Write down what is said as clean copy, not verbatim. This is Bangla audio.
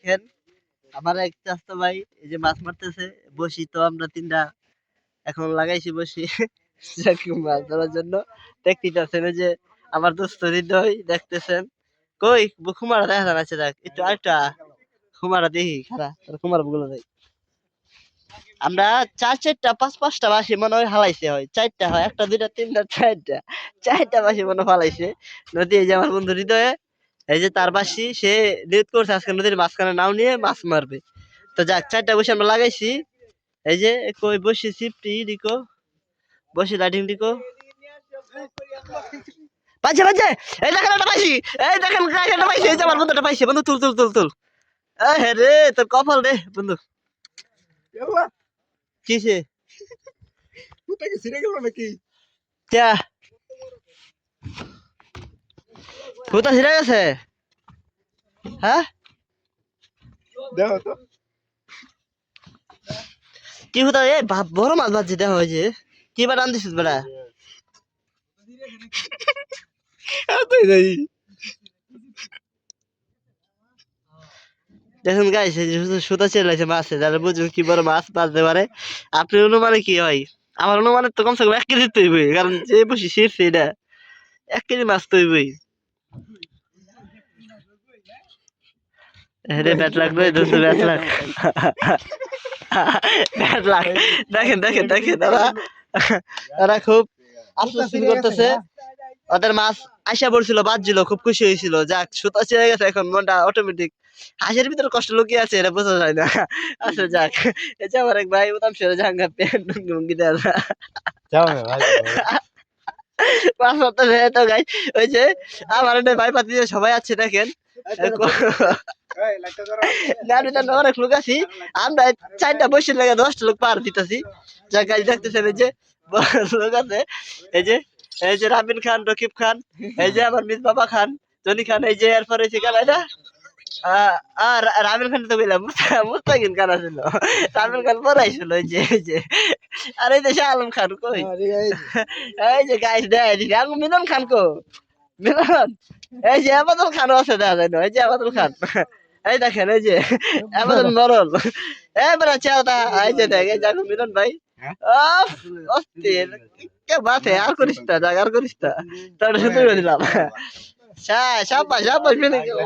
দেখেন আমার এক চাচা ভাই এই যে মাছ মারতেছে, বসি তো আমরা তিনটা এখন লাগাইছি বসি মাছ ধরার জন্য। দেখতেছেন এই যে আমার দোস্ত হৃদয় দেখতেছেন, কই খুমারা দেখা যাচ্ছে, দেখ একটু আরেকটা খুমারা দেখি খারা খুমারা গুলো দেখ। আমরা চারটা পাঁচটা বাসি মনে হয় হালাইছে, হয় চারটা, হয় একটা দুইটা তিনটা চারটা বাসি মনে ফালাইছে নদী। এই যে আমার বন্ধু হৃদয়ে, এই যে তার বাসি সে নিয়ত করছে আজকে নদীর মাঝখানে নাও নিয়ে মাছ মারবে। তো যাক চারটা বসে আমরা লাগাইছি। এই যে কই বসি সিপটি দিকো, বসি লাইটিং দিকো পাইছে পাইছে। এই দেখেন একটা পাইছি, এই দেখেন একটা পাইছি, এই যে আমার বন্ধুটা পাইছে। বন্ধু তুল তুল তুল তুল। হ্যাঁ রে তোর কপাল রে বন্ধু। কিসে নাকি ক্যা ভূতা ছিঁড়ে গেছে? হ্যাঁ দেখো তো কি ভূতা? এ বড় মাছ বাজছে দেখা হয়েছে। কি বা টান দিছিস বেড়া? দেখুন গাইস সুতা চেলাইছে মাছে, যারা বুঝুন কি বড় মাছ বাজতে পারে। আপনি অনুমানে কি হয়? আমার অনুমানে তো কমসে কম 1 কেজি তৈবই, কারণ যে বসি ছিঁড়ছে এটা 1 কেজি মাছ তৈবই। রে ব্যাট লাগবে দোস্ত, ব্যাট লাগ ব্যাট লাগ। দেখেন দেখেন দেখেন তারা খুব আফসোস ফিল করতেছে। ওদের মাছ আশা পড়ছিল বাজছিল, খুব খুশি হয়েছিল। যাক সুতা ছিঁড়ে গেছে, এখন মনটা অটোমেটিক হাসির ভিতরে কষ্ট লুকিয়ে আছে, এটা বোঝা যায় না। আচ্ছা যাক, এই যে আমার এক ভাই উদাম সেরে জাঙ্গা প্যান্ট লুঙ্গি দেয় না মাছ মারতে তো গাই। ওই যে আমার ভাই পাতি সবাই আছে দেখেন, অনেক লোক আছি আমরা, 4টা বসে লাগে 10টা লোক পার দিতেছি। যা গাছ দেখতেছেন এই যে লোক আছে, এই যে এই যে রামিন খান, রকিব খান, এই যে আমার মিস বাবা খান, জনি খান, এই যে এরপরে শিকাল এটা আর রামিন খান তো বললাম, মুস্তাকিন খান আছিল, রামিন খান পড়াইছিল এই যে আর এই যে শাহ আলম খান কই, এই যে গাইস দেয় মিলন খান কো, মিলন এই যে আবাদুল খানও আছে দেখা যায় না, এই যে আবাদুল খান, এই দেখেন এই যে আবাদুল মরল, এবারে চেহারা এই যে দেখ, এই দেখো মিলন ভাই অস্থির। কে বাতে আর করিস না, জাগ আর করিস না, তাহলে শুধু দিলাম সাবাস সাবাস মিলে গেল।